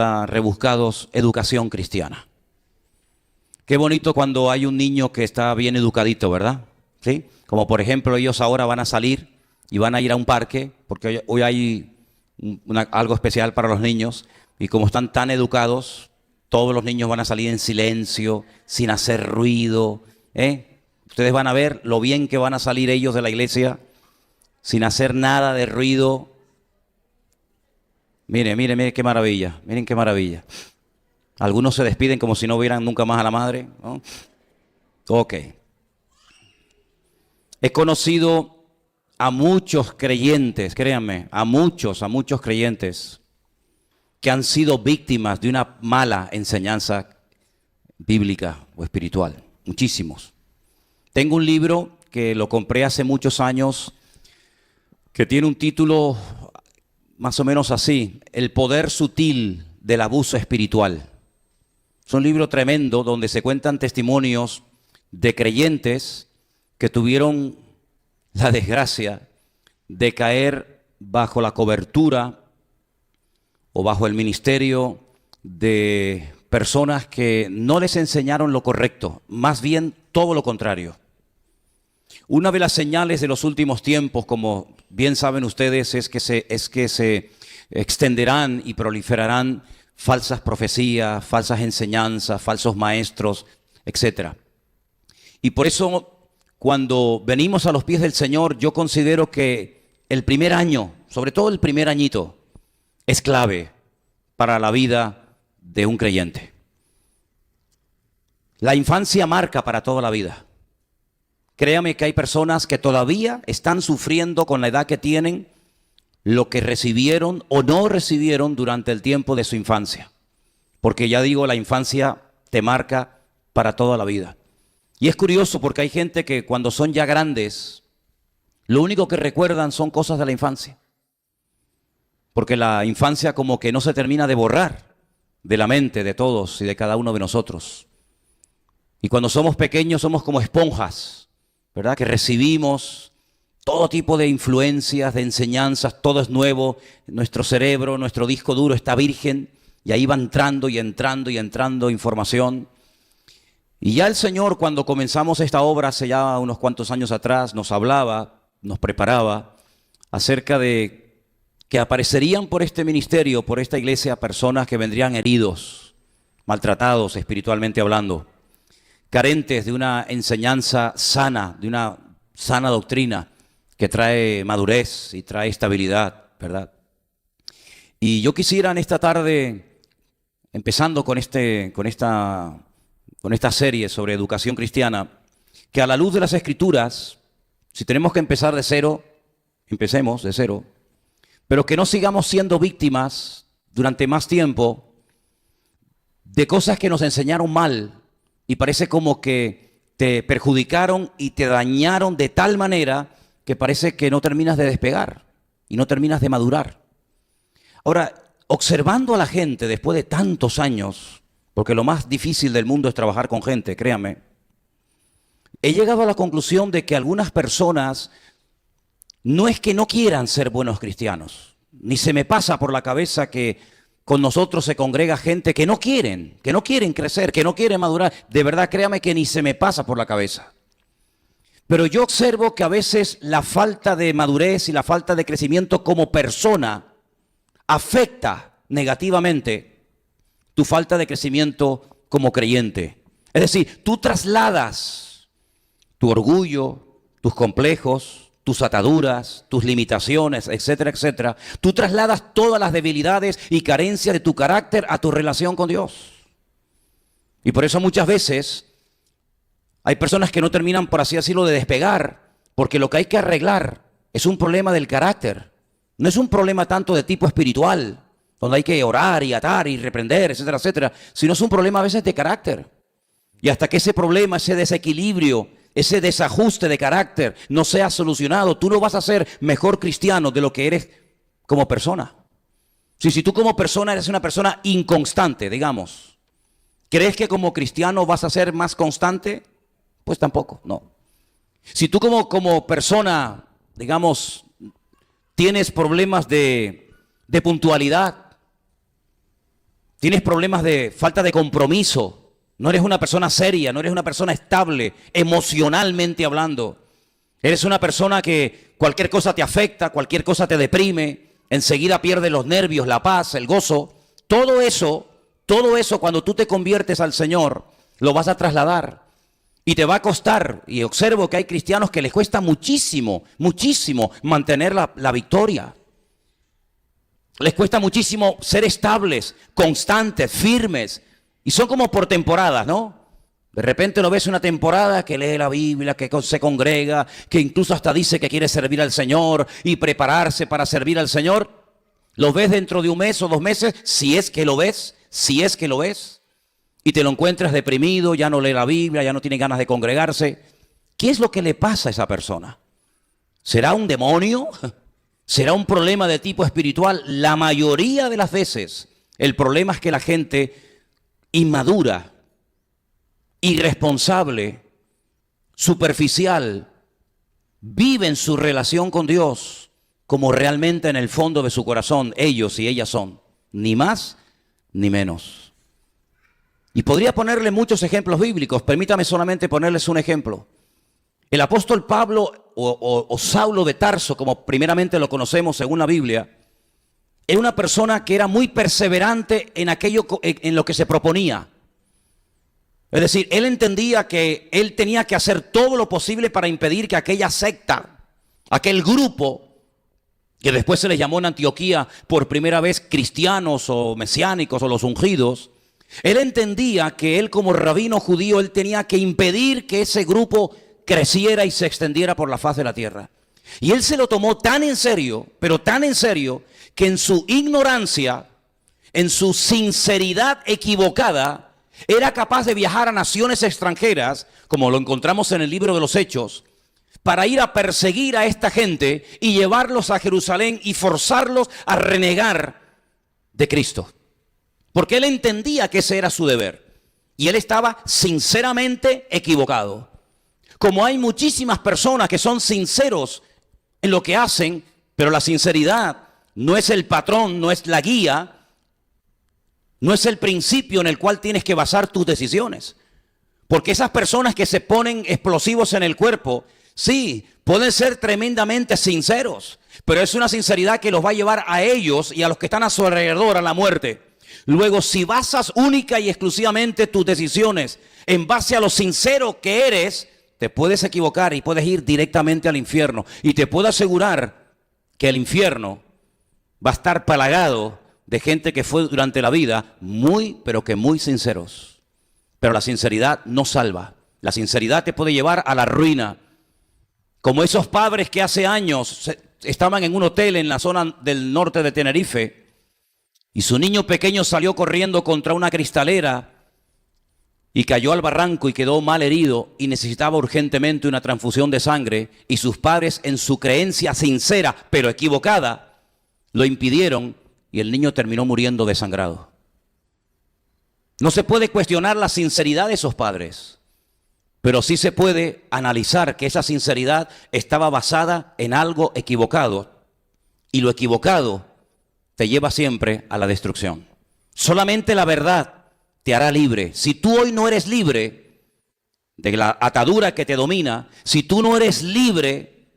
nada rebuscados, educación cristiana. Qué bonito cuando hay un niño que está bien educadito, ¿verdad? ¿Sí? Como por ejemplo ellos ahora van a salir y van a ir a un parque, porque hoy hay algo especial para los niños, y como están tan educados, todos los niños van a salir en silencio, sin hacer ruido, ¿eh? Ustedes van a ver lo bien que van a salir ellos de la iglesia, sin hacer nada de ruido. Miren, miren, miren qué maravilla, miren qué maravilla. Algunos se despiden como si no vieran nunca más a la madre, ¿no? Ok. He conocido a muchos creyentes, créanme, a muchos creyentes que han sido víctimas de una mala enseñanza bíblica o espiritual. Muchísimos. Tengo un libro que lo compré hace muchos años que tiene un título más o menos así: El poder sutil del abuso espiritual. Es un libro tremendo donde se cuentan testimonios de creyentes que tuvieron la desgracia de caer bajo la cobertura o bajo el ministerio de personas que no les enseñaron lo correcto, más bien todo lo contrario. Una de las señales de los últimos tiempos, como bien saben ustedes, es que se extenderán y proliferarán falsas profecías, falsas enseñanzas, falsos maestros, etc. Y por eso, cuando venimos a los pies del Señor, yo considero que el primer año, sobre todo el primer añito, es clave para la vida de un creyente. La infancia marca para toda la vida. Créame que hay personas que todavía están sufriendo con la edad que tienen lo que recibieron o no recibieron durante el tiempo de su infancia. Porque ya digo, la infancia te marca para toda la vida. Y es curioso porque hay gente que cuando son ya grandes, lo único que recuerdan son cosas de la infancia. Porque la infancia como que no se termina de borrar de la mente de todos y de cada uno de nosotros. Y cuando somos pequeños somos como esponjas, ¿verdad? Que recibimos todo tipo de influencias, de enseñanzas, todo es nuevo. Nuestro cerebro, nuestro disco duro está virgen y ahí va entrando y entrando y entrando información. Y ya el Señor, cuando comenzamos esta obra hace ya unos cuantos años atrás, nos hablaba, nos preparaba acerca de que aparecerían por este ministerio, por esta iglesia, personas que vendrían heridos, maltratados espiritualmente hablando, carentes de una enseñanza sana, de una sana doctrina que trae madurez y trae estabilidad, ¿verdad? Y yo quisiera en esta tarde, empezando con esta serie sobre educación cristiana, que a la luz de las Escrituras, si tenemos que empezar de cero, empecemos de cero, pero que no sigamos siendo víctimas durante más tiempo de cosas que nos enseñaron mal y parece como que te perjudicaron y te dañaron de tal manera que parece que no terminas de despegar y no terminas de madurar. Ahora, observando a la gente después de tantos años, porque lo más difícil del mundo es trabajar con gente, créanme, he llegado a la conclusión de que algunas personas no es que no quieran ser buenos cristianos, ni se me pasa por la cabeza que con nosotros se congrega gente que no quieren crecer, que no quieren madurar. De verdad, créame que ni se me pasa por la cabeza. Pero yo observo que a veces la falta de madurez y la falta de crecimiento como persona afecta negativamente tu falta de crecimiento como creyente. Es decir, tú trasladas tu orgullo, tus complejos, tus ataduras, tus limitaciones, etcétera, etcétera. Tú trasladas todas las debilidades y carencias de tu carácter a tu relación con Dios. Y por eso muchas veces hay personas que no terminan, por así decirlo, de despegar, porque lo que hay que arreglar es un problema del carácter. No es un problema tanto de tipo espiritual, donde hay que orar y atar y reprender, etcétera, etcétera, sino es un problema a veces de carácter. Y hasta que ese problema, ese desequilibrio, ese desajuste de carácter no sea solucionado, tú no vas a ser mejor cristiano de lo que eres como persona. Si tú como persona eres una persona inconstante, digamos, ¿crees que como cristiano vas a ser más constante? Pues tampoco, no. Si tú como persona, digamos, tienes problemas de puntualidad, Tienes problemas de falta de compromiso. No eres una persona seria, no eres una persona estable, emocionalmente hablando. Eres una persona que cualquier cosa te afecta, cualquier cosa te deprime, enseguida pierdes los nervios, la paz, el gozo. Todo eso cuando tú te conviertes al Señor, lo vas a trasladar. Y te va a costar, y observo que hay cristianos que les cuesta muchísimo, muchísimo mantener la victoria. Les cuesta muchísimo ser estables, constantes, firmes. Y son como por temporadas, ¿no? De repente lo ves una temporada que lee la Biblia, que se congrega, que incluso hasta dice que quiere servir al Señor y prepararse para servir al Señor. Lo ves dentro de un mes o 2 meses, si es que lo ves, y te lo encuentras deprimido, ya no lee la Biblia, ya no tiene ganas de congregarse. ¿Qué es lo que le pasa a esa persona? ¿Será un demonio? ¿Será un problema de tipo espiritual? La mayoría de las veces el problema es que la gente inmadura, irresponsable, superficial, vive en su relación con Dios como realmente en el fondo de su corazón ellos y ellas son, ni más ni menos. Y podría ponerle muchos ejemplos bíblicos, permítame solamente ponerles un ejemplo. El apóstol Pablo o Saulo de Tarso, como primeramente lo conocemos según la Biblia, era una persona que era muy perseverante en aquello en lo que se proponía. Es decir, él entendía que él tenía que hacer todo lo posible para impedir que aquella secta, aquel grupo, que después se les llamó en Antioquía por primera vez cristianos o mesiánicos o los ungidos, él entendía que él como rabino judío, él tenía que impedir que ese grupo creciera y se extendiera por la faz de la tierra. Y él se lo tomó tan en serio, pero tan en serio, que en su ignorancia, en su sinceridad equivocada, era capaz de viajar a naciones extranjeras, como lo encontramos en el libro de los Hechos, para ir a perseguir a esta gente y llevarlos a Jerusalén y forzarlos a renegar de Cristo. Porque él entendía que ese era su deber. Y él estaba sinceramente equivocado. Como hay muchísimas personas que son sinceros en lo que hacen, pero la sinceridad no es el patrón, no es la guía, no es el principio en el cual tienes que basar tus decisiones. Porque esas personas que se ponen explosivos en el cuerpo, sí, pueden ser tremendamente sinceros, pero es una sinceridad que los va a llevar a ellos y a los que están a su alrededor a la muerte. Luego, si basas única y exclusivamente tus decisiones en base a lo sincero que eres, te puedes equivocar y puedes ir directamente al infierno. Y te puedo asegurar que el infierno va a estar plagado de gente que fue durante la vida muy, pero que muy sinceros. Pero la sinceridad no salva. La sinceridad te puede llevar a la ruina. Como esos padres que hace años estaban en un hotel en la zona del norte de Tenerife y su niño pequeño salió corriendo contra una cristalera y cayó al barranco y quedó mal herido y necesitaba urgentemente una transfusión de sangre, y sus padres, en su creencia sincera pero equivocada, lo impidieron y el niño terminó muriendo desangrado. No se puede cuestionar la sinceridad de esos padres, pero sí se puede analizar que esa sinceridad estaba basada en algo equivocado, y lo equivocado te lleva siempre a la destrucción. Solamente la verdad te hará libre. Si tú hoy no eres libre de la atadura que te domina, si tú no eres libre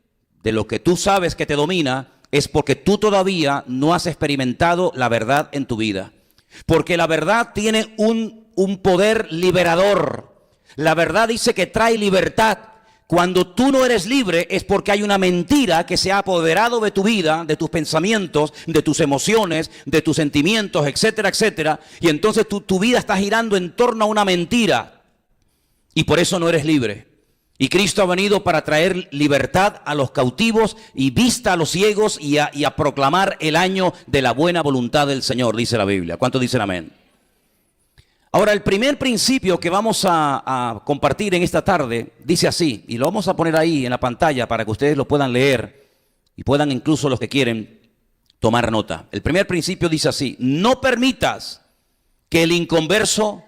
de lo que tú sabes que te domina, es porque tú todavía no has experimentado la verdad en tu vida. Porque la verdad tiene un poder liberador. La verdad dice que trae libertad. Cuando tú no eres libre es porque hay una mentira que se ha apoderado de tu vida, de tus pensamientos, de tus emociones, de tus sentimientos, etcétera, etcétera. Y entonces tu vida está girando en torno a una mentira. Y por eso no eres libre. Y Cristo ha venido para traer libertad a los cautivos y vista a los ciegos y a proclamar el año de la buena voluntad del Señor, dice la Biblia. ¿Cuántos dicen amén? Ahora, el primer principio que vamos a compartir en esta tarde dice así, y lo vamos a poner ahí en la pantalla para que ustedes lo puedan leer y puedan, incluso los que quieren, tomar nota. El primer principio dice así: no permitas que el inconverso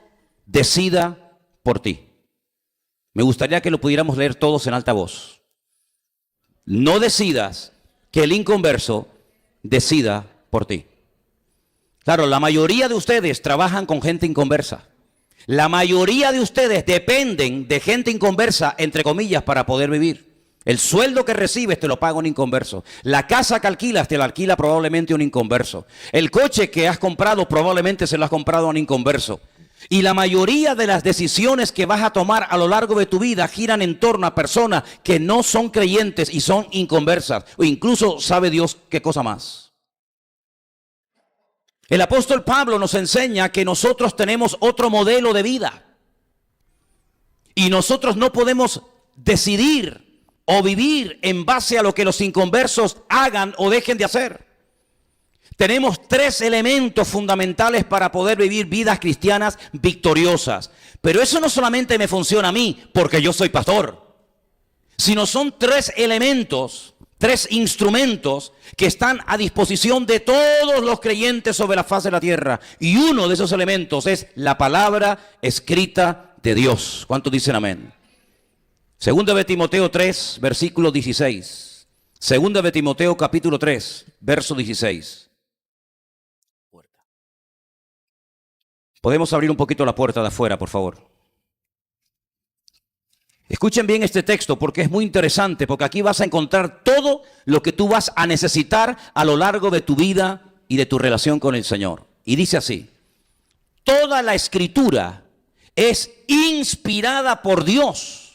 decida por ti. Me gustaría que lo pudiéramos leer todos en alta voz. No decidas que el inconverso decida por ti. Claro, la mayoría de ustedes trabajan con gente inconversa. La mayoría de ustedes dependen de gente inconversa, entre comillas, para poder vivir. El sueldo que recibes te lo paga un inconverso. La casa que alquilas te la alquila probablemente un inconverso. El coche que has comprado probablemente se lo has comprado a un inconverso. Y la mayoría de las decisiones que vas a tomar a lo largo de tu vida giran en torno a personas que no son creyentes y son inconversas. O incluso sabe Dios qué cosa más. El apóstol Pablo nos enseña que nosotros tenemos otro modelo de vida. Y nosotros no podemos decidir o vivir en base a lo que los inconversos hagan o dejen de hacer. Tenemos 3 elementos fundamentales para poder vivir vidas cristianas victoriosas. Pero eso no solamente me funciona a mí, porque yo soy pastor, sino son 3 elementos, 3 instrumentos que están a disposición de todos los creyentes sobre la faz de la tierra. Y uno de esos elementos es la palabra escrita de Dios. ¿Cuántos dicen amén? Segunda de Timoteo 3, versículo 16. Segunda de Timoteo capítulo 3, verso 16. Podemos abrir un poquito la puerta de afuera, por favor. Escuchen bien este texto porque es muy interesante, porque aquí vas a encontrar todo lo que tú vas a necesitar a lo largo de tu vida y de tu relación con el Señor. Y dice así: toda la escritura es inspirada por Dios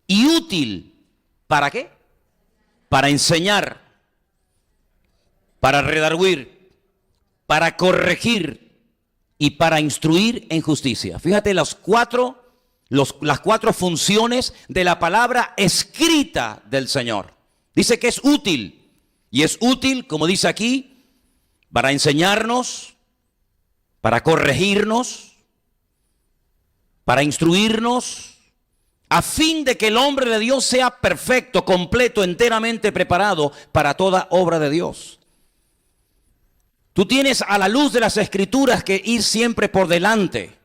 y útil. ¿Para qué? Para enseñar, para redarguir, para corregir y para instruir en justicia. Fíjate las cuatro funciones de la palabra escrita del Señor. Dice que es útil. Y es útil, como dice aquí, para enseñarnos, para corregirnos, para instruirnos, a fin de que el hombre de Dios sea perfecto, completo, enteramente preparado para toda obra de Dios. Tú tienes a la luz de las Escrituras que ir siempre por delante.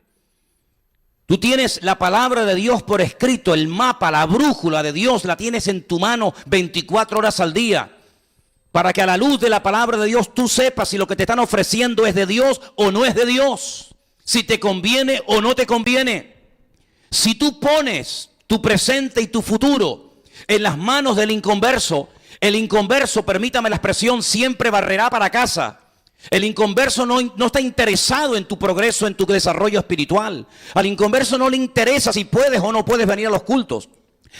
Tú tienes la palabra de Dios por escrito, el mapa, la brújula de Dios, la tienes en tu mano 24 horas al día. Para que a la luz de la palabra de Dios tú sepas si lo que te están ofreciendo es de Dios o no es de Dios. Si te conviene o no te conviene. Si tú pones tu presente y tu futuro en las manos del inconverso, el inconverso, permítame la expresión, siempre barrerá para casa. El inconverso no está interesado en tu progreso, en tu desarrollo espiritual. Al inconverso no le interesa si puedes o no puedes venir a los cultos.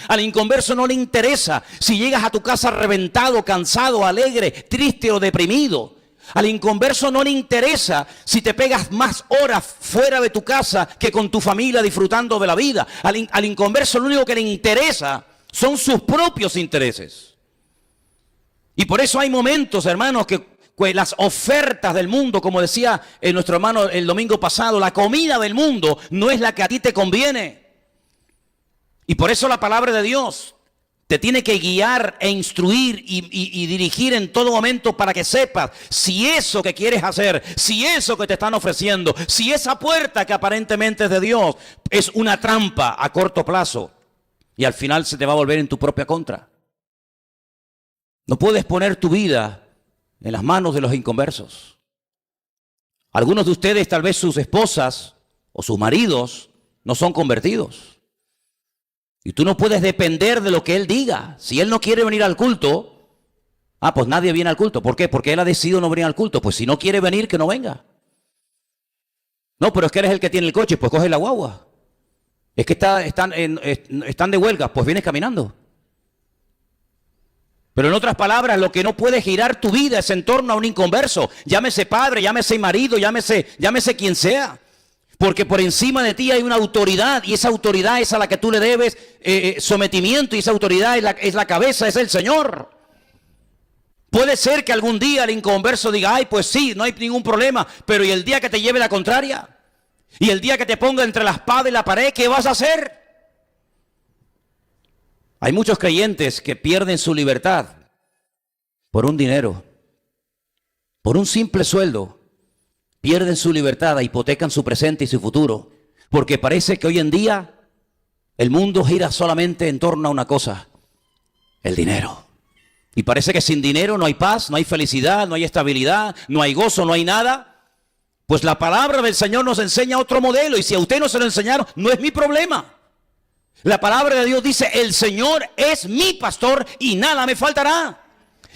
Al inconverso no le interesa si llegas a tu casa reventado, cansado, alegre, triste o deprimido. Al inconverso no le interesa si te pegas más horas fuera de tu casa que con tu familia disfrutando de la vida. Al inconverso lo único que le interesa son sus propios intereses. Y por eso hay momentos, hermanos, que las ofertas del mundo, como decía nuestro hermano el domingo pasado, la comida del mundo no es la que a ti te conviene. Y por eso la palabra de Dios te tiene que guiar e instruir y dirigir en todo momento para que sepas si eso que quieres hacer, si eso que te están ofreciendo, si esa puerta que aparentemente es de Dios es una trampa a corto plazo y al final se te va a volver en tu propia contra. No puedes poner tu vida en las manos de los inconversos. Algunos de ustedes, tal vez sus esposas o sus maridos, no son convertidos. Y tú no puedes depender de lo que él diga. Si él no quiere venir al culto, pues nadie viene al culto. ¿Por qué? Porque él ha decidido no venir al culto. Pues si no quiere venir, que no venga. No, pero es que eres el que tiene el coche, pues coge la guagua. Es que están de huelga, pues vienes caminando. Pero en otras palabras, lo que no puede girar tu vida es en torno a un inconverso. Llámese padre, llámese marido, llámese quien sea. Porque por encima de ti hay una autoridad y esa autoridad es a la que tú le debes sometimiento y esa autoridad es la cabeza, es el Señor. Puede ser que algún día el inconverso diga, pues sí, no hay ningún problema, pero ¿y el día que te lleve la contraria? ¿Y el día que te ponga entre la espada y la pared, qué vas a hacer? Hay muchos creyentes que pierden su libertad por un dinero, por un simple sueldo. Pierden su libertad, hipotecan su presente y su futuro, porque parece que hoy en día el mundo gira solamente en torno a una cosa, el dinero. Y parece que sin dinero no hay paz, no hay felicidad, no hay estabilidad, no hay gozo, no hay nada. Pues la palabra del Señor nos enseña otro modelo, y si a usted no se lo enseñaron, no es mi problema. La palabra de Dios dice: el Señor es mi pastor y nada me faltará.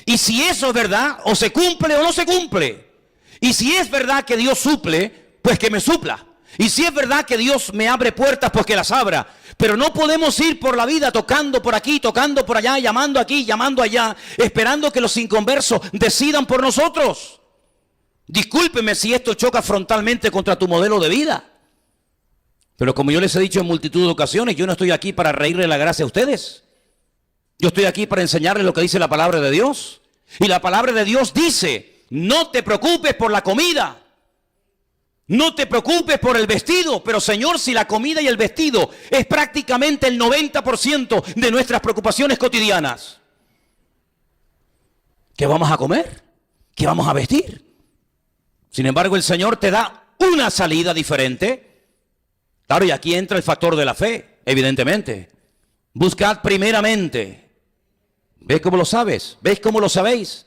Y si eso es verdad, o se cumple o no se cumple. Y si es verdad que Dios suple, pues que me supla. Y si es verdad que Dios me abre puertas, pues que las abra. Pero no podemos ir por la vida tocando por aquí, tocando por allá, llamando aquí, llamando allá, esperando que los inconversos decidan por nosotros. Discúlpeme si esto choca frontalmente contra tu modelo de vida. Pero como yo les he dicho en multitud de ocasiones, yo no estoy aquí para reírle la gracia a ustedes. Yo estoy aquí para enseñarles lo que dice la palabra de Dios. Y la palabra de Dios dice: no te preocupes por la comida, no te preocupes por el vestido. Pero Señor, si la comida y el vestido es prácticamente el 90% de nuestras preocupaciones cotidianas, ¿qué vamos a comer? ¿Qué vamos a vestir? Sin embargo, el Señor te da una salida diferente. Claro, y aquí entra el factor de la fe, evidentemente. Buscad primeramente. ¿Veis cómo lo sabes? ¿Veis cómo lo sabéis?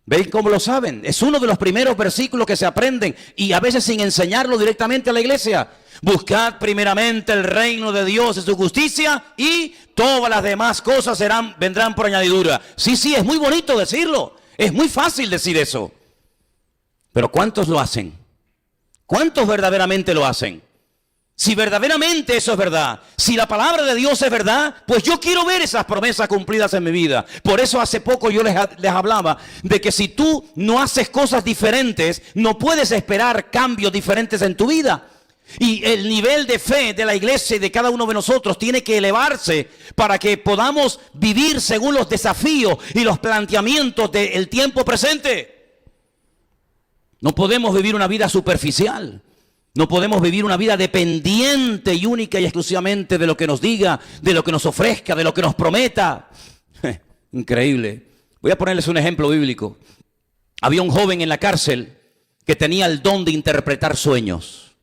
¿Veis cómo lo saben? Es uno de los primeros versículos que se aprenden, y a veces sin enseñarlo directamente a la iglesia. Buscad primeramente el reino de Dios y su justicia, y todas las demás cosas vendrán por añadidura. Sí, es muy bonito decirlo. Es muy fácil decir eso. Pero ¿cuántos lo hacen? ¿Cuántos verdaderamente lo hacen? Si verdaderamente eso es verdad, si la palabra de Dios es verdad, pues yo quiero ver esas promesas cumplidas en mi vida. Por eso hace poco yo les hablaba de que si tú no haces cosas diferentes, no puedes esperar cambios diferentes en tu vida. Y el nivel de fe de la iglesia y de cada uno de nosotros tiene que elevarse para que podamos vivir según los desafíos y los planteamientos del tiempo presente. No podemos vivir una vida superficial. No podemos vivir una vida dependiente y única y exclusivamente de lo que nos diga, de lo que nos ofrezca, de lo que nos prometa. Increíble. Voy a ponerles un ejemplo bíblico. Había un joven en la cárcel que tenía el don de interpretar sueños.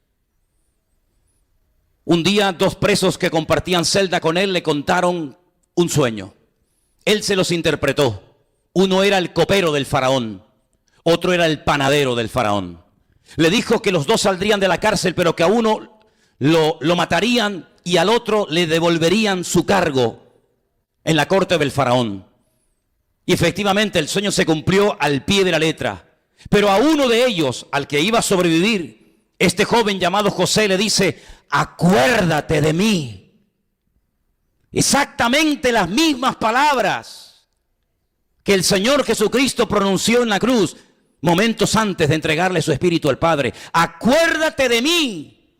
Un día, dos presos que compartían celda con él le contaron un sueño. Él se los interpretó. Uno era el copero del faraón, otro era el panadero del faraón. Le dijo que los dos saldrían de la cárcel, pero que a uno lo matarían y al otro le devolverían su cargo en la corte del faraón. Y efectivamente el sueño se cumplió al pie de la letra. Pero a uno de ellos, al que iba a sobrevivir, este joven llamado José le dice: acuérdate de mí. Exactamente las mismas palabras que el Señor Jesucristo pronunció en la cruz momentos antes de entregarle su espíritu al Padre. Acuérdate de mí.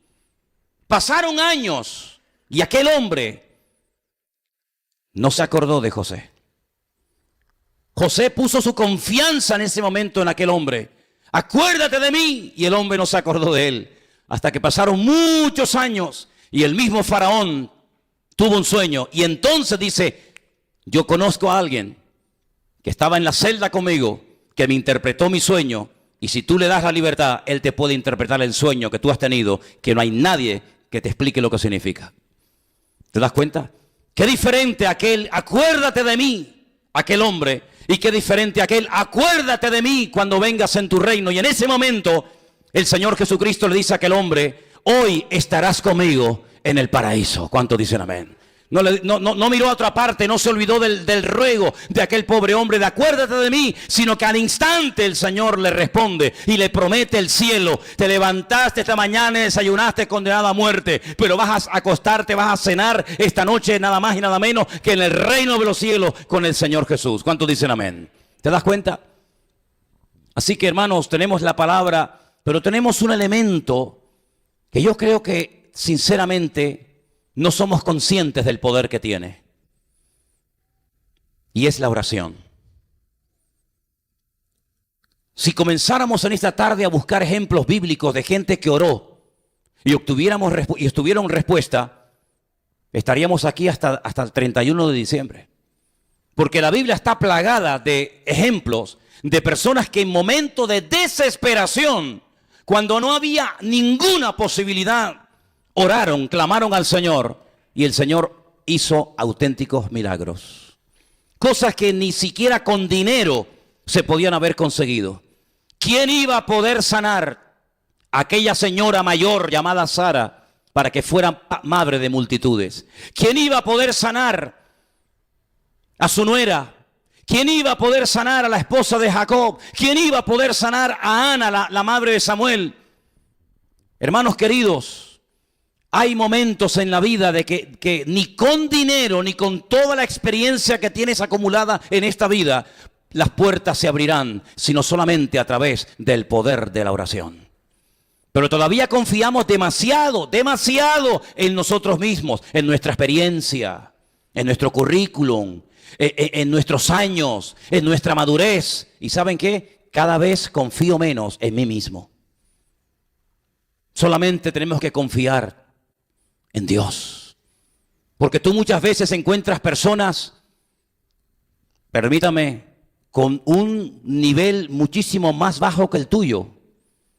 Pasaron años y aquel hombre no se acordó de José. José puso su confianza en ese momento en aquel hombre. Acuérdate de mí. Y el hombre no se acordó de él. Hasta que pasaron muchos años y el mismo faraón tuvo un sueño. Y entonces dice: yo conozco a alguien que estaba en la celda conmigo, que me interpretó mi sueño, y si tú le das la libertad, él te puede interpretar el sueño que tú has tenido, que no hay nadie que te explique lo que significa. ¿Te das cuenta? Qué diferente aquel acuérdate de mí, aquel hombre, y qué diferente aquel acuérdate de mí cuando vengas en tu reino. Y en ese momento el Señor Jesucristo le dice a aquel hombre: hoy estarás conmigo en el paraíso. ¿Cuántos dicen amén? No miró a otra parte, no se olvidó del ruego de aquel pobre hombre de acuérdate de mí, sino que al instante el Señor le responde y le promete el cielo. Te levantaste esta mañana y desayunaste condenado a muerte, pero vas a acostarte, vas a cenar esta noche nada más y nada menos que en el reino de los cielos con el Señor Jesús. ¿Cuántos dicen amén? ¿Te das cuenta? Así que, hermanos, tenemos la palabra, pero tenemos un elemento que yo creo que sinceramente no somos conscientes del poder que tiene. Y es la oración. Si comenzáramos en esta tarde a buscar ejemplos bíblicos de gente que oró y estuvieron respuesta, estaríamos aquí hasta el 31 de diciembre. Porque la Biblia está plagada de ejemplos de personas que en momentos de desesperación, cuando no había ninguna posibilidad, oraron, clamaron al Señor y el Señor hizo auténticos milagros. Cosas que ni siquiera con dinero se podían haber conseguido. ¿Quién iba a poder sanar aquella señora mayor llamada Sara para que fuera madre de multitudes? ¿Quién iba a poder sanar a su nuera? ¿Quién iba a poder sanar a la esposa de Jacob? ¿Quién iba a poder sanar a Ana, la madre de Samuel? Hermanos queridos, hay momentos en la vida de que ni con dinero, ni con toda la experiencia que tienes acumulada en esta vida, las puertas se abrirán, sino solamente a través del poder de la oración. Pero todavía confiamos demasiado en nosotros mismos, en nuestra experiencia, en nuestro currículum, en nuestros años, en nuestra madurez. ¿Y saben qué? Cada vez confío menos en mí mismo. Solamente tenemos que confiar en Dios. Porque tú muchas veces encuentras personas, permítame, con un nivel muchísimo más bajo que el tuyo,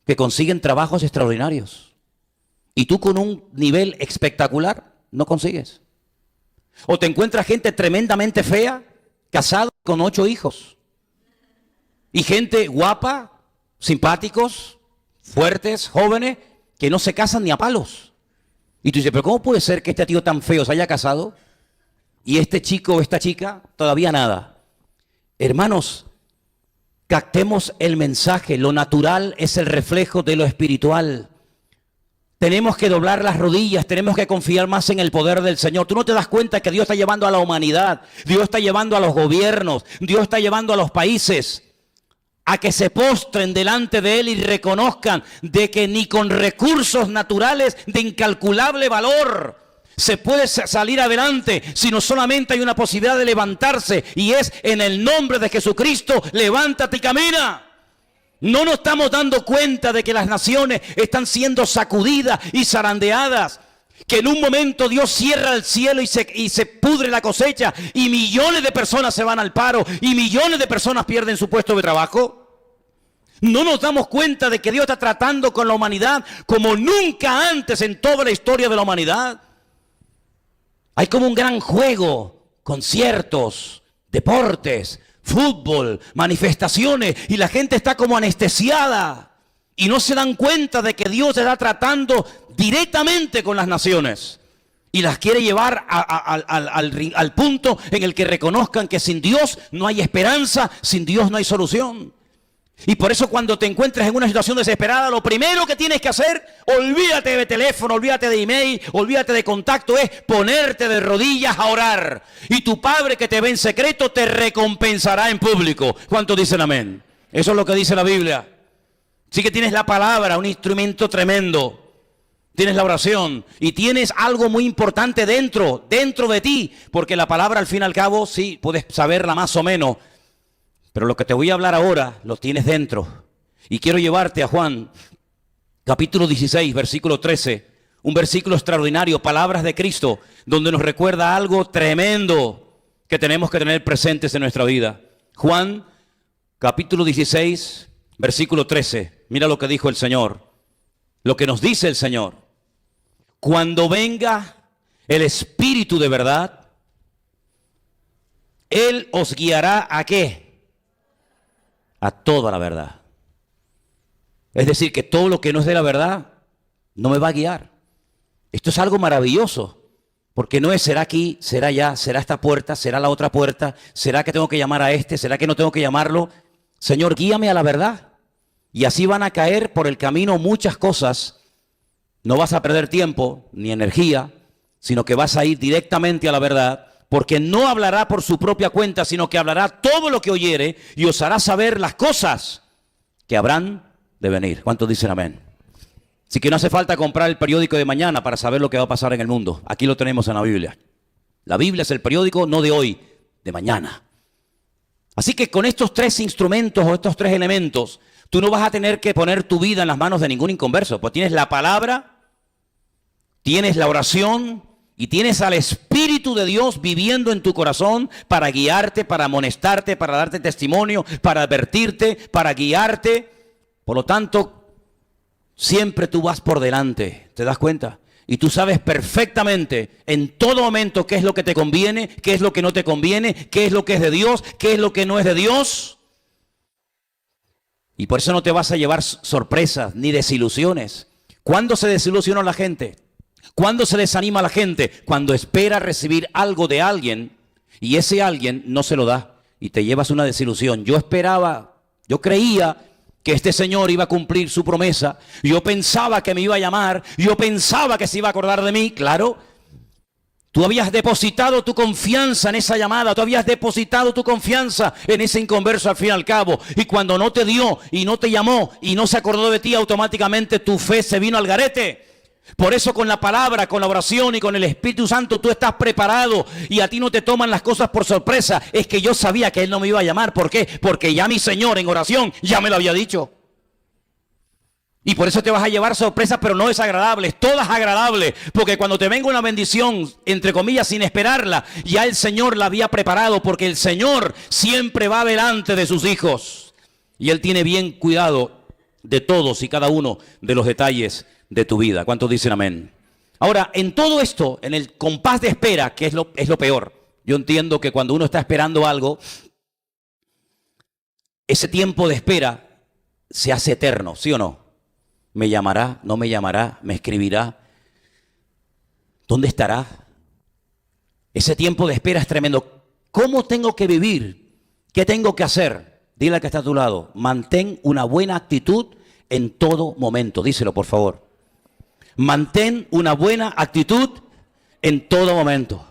que consiguen trabajos extraordinarios. Y tú con un nivel espectacular no consigues. O te encuentras gente tremendamente fea, casada con 8 hijos. Y gente guapa, simpáticos, fuertes, jóvenes, que no se casan ni a palos. Y tú dices, pero ¿cómo puede ser que este tío tan feo se haya casado y este chico o esta chica todavía nada? Hermanos, captemos el mensaje. Lo natural es el reflejo de lo espiritual. Tenemos que doblar las rodillas, tenemos que confiar más en el poder del Señor. Tú no te das cuenta que Dios está llevando a la humanidad, Dios está llevando a los gobiernos, Dios está llevando a los países a que se postren delante de Él y reconozcan de que ni con recursos naturales de incalculable valor se puede salir adelante, sino solamente hay una posibilidad de levantarse, y es en el nombre de Jesucristo. Levántate y camina. No nos estamos dando cuenta de que las naciones están siendo sacudidas y zarandeadas, que en un momento Dios cierra el cielo y se pudre la cosecha, y millones de personas se van al paro, y millones de personas pierden su puesto de trabajo. No nos damos cuenta de que Dios está tratando con la humanidad como nunca antes en toda la historia de la humanidad. Hay como un gran juego, conciertos, deportes, fútbol, manifestaciones, y la gente está como anestesiada y no se dan cuenta de que Dios está tratando directamente con las naciones y las quiere llevar al punto en el que reconozcan que sin Dios no hay esperanza, sin Dios no hay solución. Y por eso cuando te encuentres en una situación desesperada, lo primero que tienes que hacer, olvídate de teléfono, olvídate de email, olvídate de contacto, es ponerte de rodillas a orar. Y tu Padre que te ve en secreto te recompensará en público. ¿Cuántos dicen amén? Eso es lo que dice la Biblia. Sí que tienes la palabra, un instrumento tremendo. Tienes la oración y tienes algo muy importante dentro de ti. Porque la palabra al fin y al cabo, sí, puedes saberla más o menos. Pero lo que te voy a hablar ahora lo tienes dentro. Y quiero llevarte a Juan, capítulo 16, versículo 13. Un versículo extraordinario, palabras de Cristo, donde nos recuerda algo tremendo que tenemos que tener presentes en nuestra vida. Juan, capítulo 16, versículo 13. Mira lo que dijo el Señor. Lo que nos dice el Señor. Cuando venga el Espíritu de verdad, Él os guiará ¿a qué? A toda la verdad. Es decir, que todo lo que no es de la verdad no me va a guiar. Esto es algo maravilloso, porque no es será aquí, será allá, será esta puerta, será la otra puerta, será que tengo que llamar a este, será que no tengo que llamarlo. Señor, guíame a la verdad. Y así van a caer por el camino muchas cosas. No vas a perder tiempo ni energía, sino que vas a ir directamente a la verdad. Porque no hablará por su propia cuenta, sino que hablará todo lo que oyere y os hará saber las cosas que habrán de venir. ¿Cuántos dicen amén? Así que no hace falta comprar el periódico de mañana para saber lo que va a pasar en el mundo. Aquí lo tenemos en la Biblia. La Biblia es el periódico no de hoy, de mañana. Así que con estos 3 instrumentos o estos 3 elementos, tú no vas a tener que poner tu vida en las manos de ningún inconverso. Pues tienes la palabra, tienes la oración, y tienes al Espíritu de Dios viviendo en tu corazón para guiarte, para amonestarte, para darte testimonio, para advertirte, para guiarte. Por lo tanto, siempre tú vas por delante, ¿te das cuenta? Y tú sabes perfectamente en todo momento qué es lo que te conviene, qué es lo que no te conviene, qué es lo que es de Dios, qué es lo que no es de Dios. Y por eso no te vas a llevar sorpresas ni desilusiones. ¿Cuándo se desilusiona la gente? ¿Cuándo se desanima a la gente? Cuando espera recibir algo de alguien y ese alguien no se lo da y te llevas una desilusión. Yo creía que este señor iba a cumplir su promesa. Yo pensaba que me iba a llamar. Yo pensaba que se iba a acordar de mí. Claro, tú habías depositado tu confianza en esa llamada. Tú habías depositado tu confianza en ese inconverso al fin y al cabo. Y cuando no te dio y no te llamó y no se acordó de ti, automáticamente tu fe se vino al garete. Por eso con la palabra, con la oración y con el Espíritu Santo tú estás preparado y a ti no te toman las cosas por sorpresa. Es que yo sabía que Él no me iba a llamar. ¿Por qué? Porque ya mi Señor en oración ya me lo había dicho. Y por eso te vas a llevar sorpresas, pero no desagradables, todas agradables. Porque cuando te venga una bendición, entre comillas, sin esperarla, ya el Señor la había preparado. Porque el Señor siempre va delante de sus hijos. Y Él tiene bien cuidado de todos y cada uno de los detalles de tu vida. ¿Cuántos dicen amén? Ahora, en todo esto, en el compás de espera, que es lo peor. Yo entiendo que cuando uno está esperando algo, ese tiempo de espera se hace eterno, ¿sí o no? ¿Me llamará? ¿No me llamará? ¿Me escribirá? ¿Dónde estará? Ese tiempo de espera es tremendo. ¿Cómo tengo que vivir? ¿Qué tengo que hacer? Dile al que está a tu lado, mantén una buena actitud en todo momento. Díselo, por favor. Mantén una buena actitud en todo momento.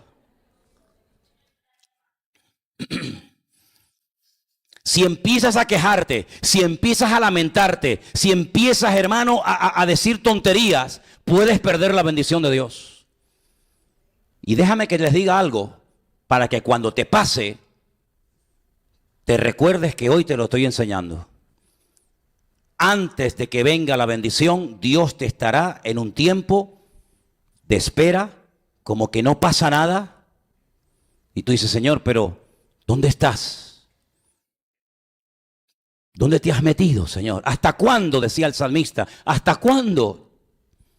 Si empiezas a quejarte, si empiezas a lamentarte, si empiezas, hermano, a decir tonterías, puedes perder la bendición de Dios. Y déjame que les diga algo, para que cuando te pase, te recuerdes que hoy te lo estoy enseñando. Antes de que venga la bendición, Dios te estará en un tiempo de espera, como que no pasa nada. Y tú dices, Señor, pero ¿dónde estás? ¿Dónde te has metido, Señor? ¿Hasta cuándo? Decía el salmista. ¿Hasta cuándo?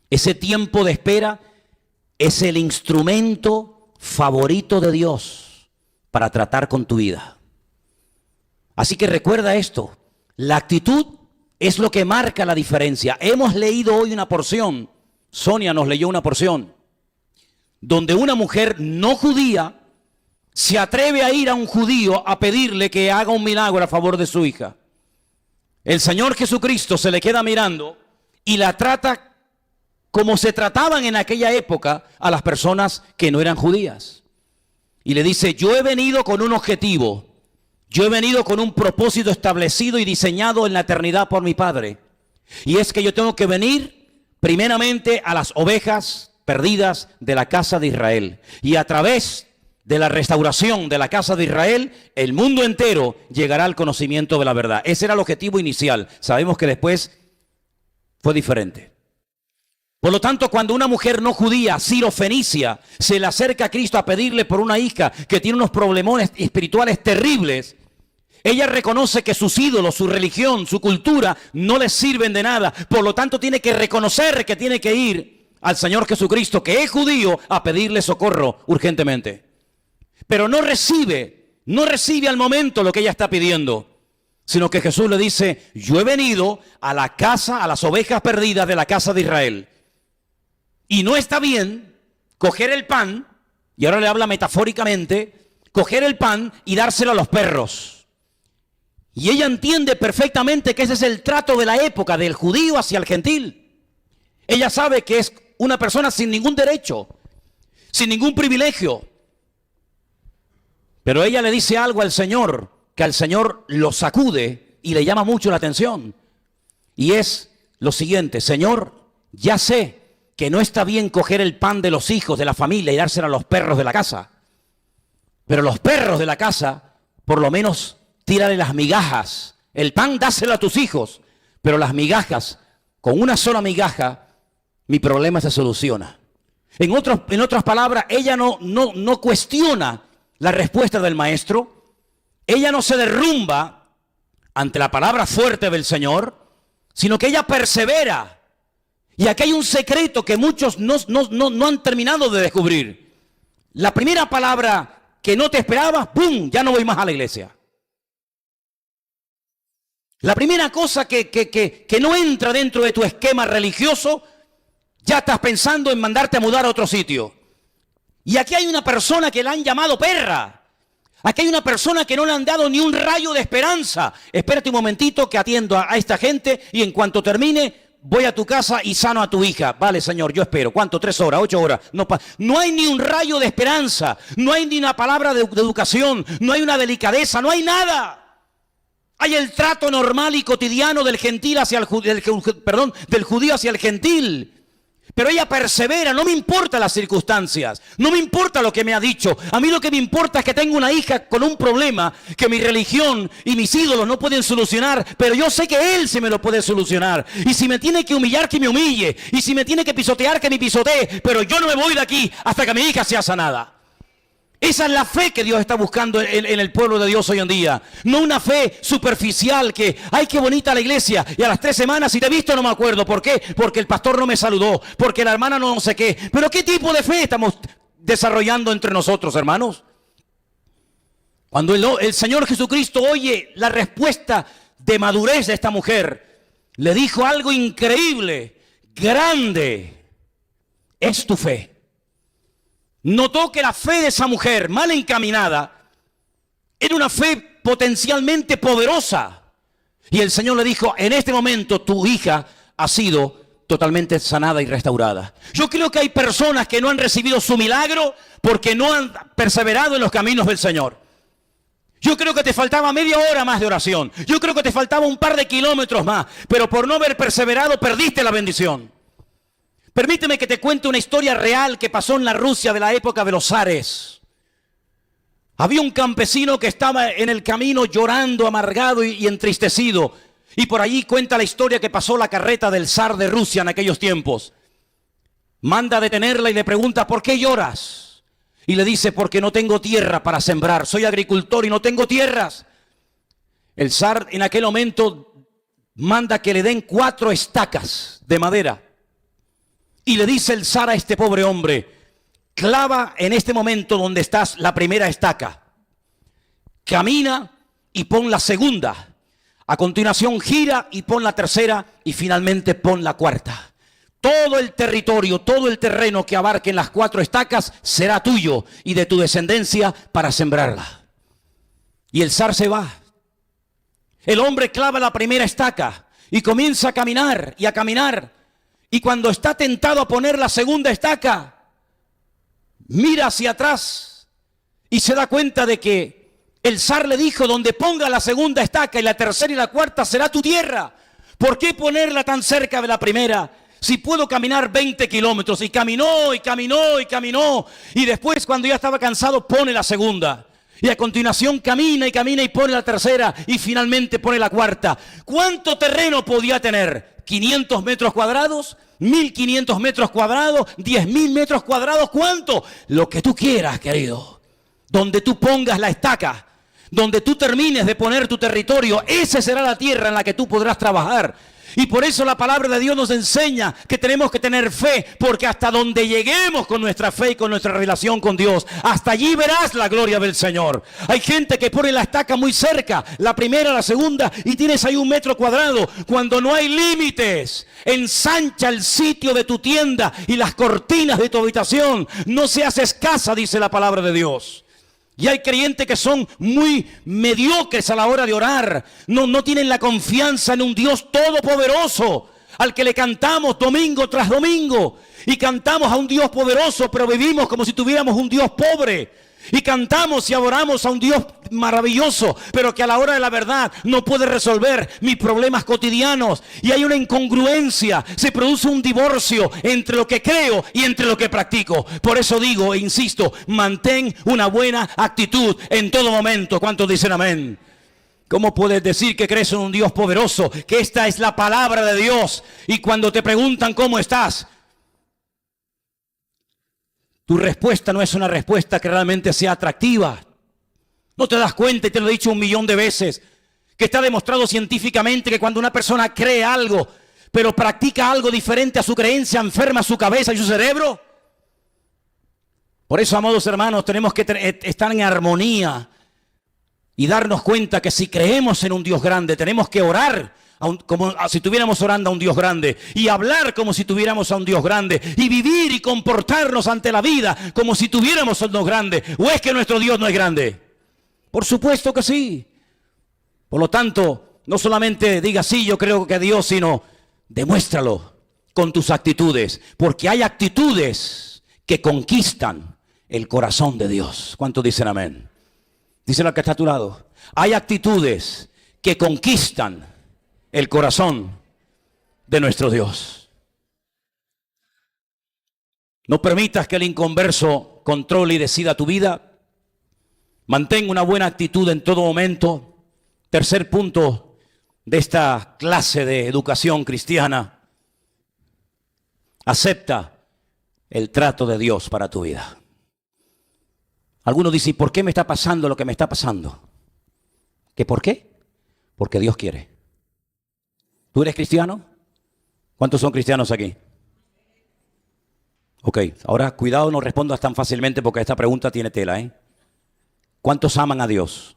Ese tiempo de espera es el instrumento favorito de Dios para tratar con tu vida. Así que recuerda esto. La actitud es lo que marca la diferencia. Hemos leído hoy una porción, Sonia nos leyó una porción, donde una mujer no judía se atreve a ir a un judío a pedirle que haga un milagro a favor de su hija. El Señor Jesucristo se le queda mirando y la trata como se trataban en aquella época a las personas que no eran judías. Y le dice, yo he venido con un objetivo. Yo he venido con un propósito establecido y diseñado en la eternidad por mi Padre. Y es que yo tengo que venir primeramente a las ovejas perdidas de la casa de Israel. Y a través de la restauración de la casa de Israel, el mundo entero llegará al conocimiento de la verdad. Ese era el objetivo inicial. Sabemos que después fue diferente. Por lo tanto, cuando una mujer no judía, sirofenicia, se le acerca a Cristo a pedirle por una hija que tiene unos problemones espirituales terribles, ella reconoce que sus ídolos, su religión, su cultura no les sirven de nada. Por lo tanto, tiene que reconocer que tiene que ir al Señor Jesucristo, que es judío, a pedirle socorro urgentemente. Pero no recibe al momento lo que ella está pidiendo, sino que Jesús le dice, yo he venido a la casa, a las ovejas perdidas de la casa de Israel. Y no está bien coger el pan, y ahora le habla metafóricamente, coger el pan y dárselo a los perros. Y ella entiende perfectamente que ese es el trato de la época, del judío hacia el gentil. Ella sabe que es una persona sin ningún derecho, sin ningún privilegio. Pero ella le dice algo al Señor, que al Señor lo sacude y le llama mucho la atención. Y es lo siguiente, Señor, ya sé que no está bien coger el pan de los hijos de la familia y dárselo a los perros de la casa. Pero los perros de la casa, por lo menos, tírale las migajas. El pan dáselo a tus hijos, pero las migajas, con una sola migaja, mi problema se soluciona. En otras palabras, ella no cuestiona la respuesta del maestro. Ella no se derrumba ante la palabra fuerte del Señor, sino que ella persevera. Y aquí hay un secreto que muchos no han terminado de descubrir. La primera palabra que no te esperabas, ¡pum!, ya no voy más a la iglesia. La primera cosa que no entra dentro de tu esquema religioso, ya estás pensando en mandarte a mudar a otro sitio. Y aquí hay una persona que la han llamado perra. Aquí hay una persona que no le han dado ni un rayo de esperanza. Espérate un momentito que atiendo a esta gente y en cuanto termine voy a tu casa y sano a tu hija. Vale, Señor, yo espero. ¿Cuánto? 3 horas, 8 horas. No hay ni un rayo de esperanza. No hay ni una palabra de educación. No hay una delicadeza. No hay nada. Hay el trato normal y cotidiano del gentil hacia el del judío hacia el gentil. Pero ella persevera, no me importan las circunstancias, no me importa lo que me ha dicho. A mí lo que me importa es que tengo una hija con un problema que mi religión y mis ídolos no pueden solucionar, pero yo sé que Él se me lo puede solucionar. Y si me tiene que humillar, que me humille. Y si me tiene que pisotear, que me pisotee. Pero yo no me voy de aquí hasta que mi hija sea sanada. Esa es la fe que Dios está buscando en el pueblo de Dios hoy en día. No una fe superficial que, ay, qué bonita la iglesia. Y a las 3 semanas, si te he visto, no me acuerdo. ¿Por qué? Porque el pastor no me saludó. Porque la hermana no sé qué. Pero ¿qué tipo de fe estamos desarrollando entre nosotros, hermanos? Cuando el Señor Jesucristo oye la respuesta de madurez de esta mujer, le dijo algo increíble. Grande es tu fe. Notó que la fe de esa mujer mal encaminada era una fe potencialmente poderosa. Y el Señor le dijo, en este momento tu hija ha sido totalmente sanada y restaurada. Yo creo que hay personas que no han recibido su milagro porque no han perseverado en los caminos del Señor. Yo creo que te faltaba media hora más de oración. Yo creo que te faltaba un par de kilómetros más. Pero por no haber perseverado perdiste la bendición. Permíteme que te cuente una historia real que pasó en la Rusia de la época de los zares. Había un campesino que estaba en el camino llorando, amargado y entristecido. Y por allí cuenta la historia que pasó la carreta del zar de Rusia en aquellos tiempos. Manda a detenerla y le pregunta, ¿por qué lloras? Y le dice, porque no tengo tierra para sembrar. Soy agricultor y no tengo tierras. El zar en aquel momento manda que le den 4 estacas de madera. Y le dice el zar a este pobre hombre, clava en este momento donde estás la primera estaca. Camina y pon la segunda. A continuación gira y pon la tercera y finalmente pon la cuarta. Todo el territorio, todo el terreno que abarquen las 4 estacas será tuyo y de tu descendencia para sembrarla. Y el zar se va. El hombre clava la primera estaca y comienza a caminar y a caminar. Y cuando está tentado a poner la segunda estaca, mira hacia atrás y se da cuenta de que el zar le dijo, donde ponga la segunda estaca y la tercera y la cuarta será tu tierra. ¿Por qué ponerla tan cerca de la primera? Si puedo caminar 20 kilómetros. Y caminó y caminó y caminó. Y después, cuando ya estaba cansado, pone la segunda. Y a continuación camina y camina y pone la tercera y finalmente pone la cuarta. ¿Cuánto terreno podía tener? ¿500 metros cuadrados? ¿1.500 metros cuadrados? ¿10.000 metros cuadrados? ¿Cuánto? Lo que tú quieras, querido. Donde tú pongas la estaca, donde tú termines de poner tu territorio, esa será la tierra en la que tú podrás trabajar. Y por eso la palabra de Dios nos enseña que tenemos que tener fe, porque hasta donde lleguemos con nuestra fe y con nuestra relación con Dios, hasta allí verás la gloria del Señor. Hay gente que pone la estaca muy cerca, la primera, la segunda, y tienes ahí 1 metro cuadrado, cuando no hay límites. Ensancha el sitio de tu tienda y las cortinas de tu habitación. No seas escasa, dice la palabra de Dios. Y hay creyentes que son muy mediocres a la hora de orar. No tienen la confianza en un Dios todopoderoso, al que le cantamos domingo tras domingo. Y cantamos a un Dios poderoso, pero vivimos como si tuviéramos un Dios pobre. Y cantamos y adoramos a un Dios maravilloso, pero que a la hora de la verdad no puede resolver mis problemas cotidianos. Y hay una incongruencia, se produce un divorcio entre lo que creo y entre lo que practico. Por eso digo e insisto, mantén una buena actitud en todo momento. ¿Cuántos dicen amén? ¿Cómo puedes decir que crees en un Dios poderoso? Que esta es la palabra de Dios. Y cuando te preguntan cómo estás, tu respuesta no es una respuesta que realmente sea atractiva. No te das cuenta, y te lo he dicho 1.000.000 de veces, que está demostrado científicamente que cuando una persona cree algo, pero practica algo diferente a su creencia, enferma su cabeza y su cerebro. Por eso, amados hermanos, tenemos que estar en armonía y darnos cuenta que si creemos en un Dios grande, tenemos que orar como si estuviéramos orando a un Dios grande, y hablar como si tuviéramos a un Dios grande, y vivir y comportarnos ante la vida como si tuviéramos a un Dios grande. ¿O es que nuestro Dios no es grande? Por supuesto que sí. Por lo tanto, no solamente diga sí, yo creo que Dios, sino demuéstralo con tus actitudes, porque hay actitudes que conquistan el corazón de Dios. ¿Cuántos dicen amén? Díselo al que está a tu lado. Hay actitudes que conquistan el corazón de nuestro Dios. No permitas que el inconverso controle y decida tu vida. Mantén una buena actitud en todo momento. Tercer punto de esta clase de educación cristiana. Acepta el trato de Dios para tu vida. Algunos dicen, ¿por qué me está pasando lo que me está pasando? ¿Qué por qué? Porque Dios quiere. ¿Tú eres cristiano? ¿Cuántos son cristianos aquí? Ok, ahora cuidado, no respondas tan fácilmente porque esta pregunta tiene tela, ¿eh? ¿Cuántos aman a Dios?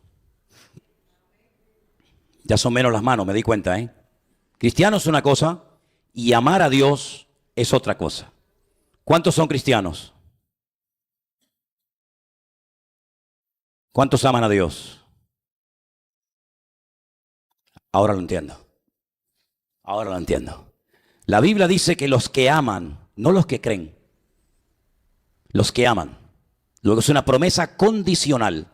Ya son menos las manos, me di cuenta, ¿eh? Cristiano es una cosa y amar a Dios es otra cosa. ¿Cuántos son cristianos? ¿Cuántos aman a Dios? Ahora lo entiendo. Ahora lo entiendo. La Biblia dice que los que aman, no los que creen, los que aman. Luego es una promesa condicional.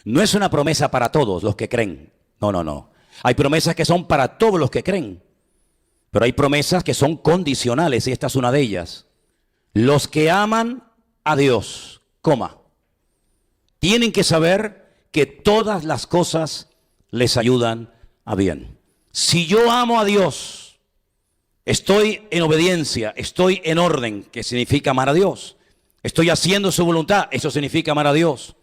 No es una promesa para todos los que creen. No, no, no. Hay promesas que son para todos los que creen. Pero hay promesas que son condicionales y esta es una de ellas. Los que aman a Dios, tienen que saber que todas las cosas les ayudan a bien. Si yo amo a Dios, estoy en obediencia, estoy en orden, que significa amar a Dios. Estoy haciendo su voluntad, eso significa amar a Dios.